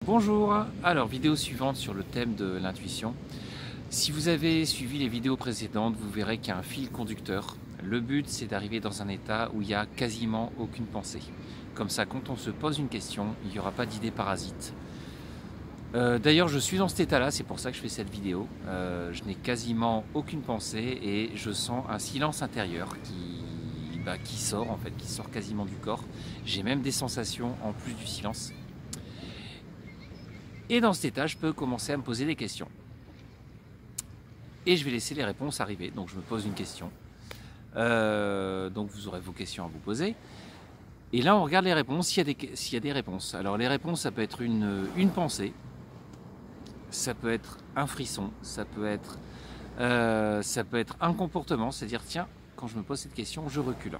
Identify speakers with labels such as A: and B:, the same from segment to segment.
A: Bonjour, alors vidéo suivante sur le thème de l'intuition. Si vous avez suivi les vidéos précédentes, vous verrez qu'il y a un fil conducteur. Le but, c'est d'arriver dans un état où il n'y a quasiment aucune pensée. Comme ça, quand on se pose une question, il n'y aura pas d'idée parasite. D'ailleurs, je suis dans cet état-là, c'est pour ça que je fais cette vidéo. Je n'ai quasiment aucune pensée et je sens un silence intérieur qui sort en fait, qui sort quasiment du corps. J'ai même des sensations en plus du silence. Et dans cet état, je peux commencer à me poser des questions. Et je vais laisser les réponses arriver. Donc je me pose une question. Donc vous aurez vos questions à vous poser. Et là, on regarde les réponses, s'il y a des réponses. Alors les réponses, ça peut être une pensée, ça peut être un frisson, ça peut être un comportement, c'est-à-dire tiens, quand je me pose cette question, je recule.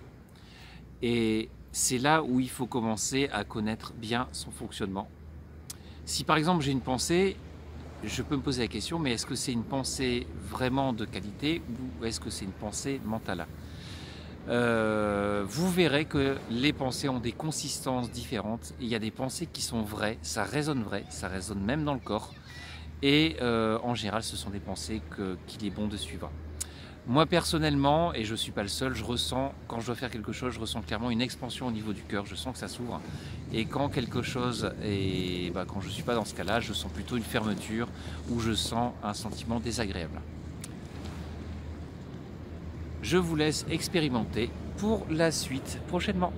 A: Et c'est là où il faut commencer à connaître bien son fonctionnement. Si par exemple j'ai une pensée, je peux me poser la question, mais est-ce que c'est une pensée vraiment de qualité ou est-ce que c'est une pensée mentale ? Vous verrez que les pensées ont des consistances différentes. Il y a des pensées qui sont vraies, ça résonne même dans le corps. Et en général, ce sont des pensées qu'il est bon de suivre. Moi personnellement, et je ne suis pas le seul, je ressens, quand je dois faire quelque chose, je ressens clairement une expansion au niveau du cœur, je sens que ça s'ouvre. Et quand quelque chose est, quand je ne suis pas dans ce cas-là, je sens plutôt une fermeture ou je sens un sentiment désagréable. Je vous laisse expérimenter pour la suite prochainement.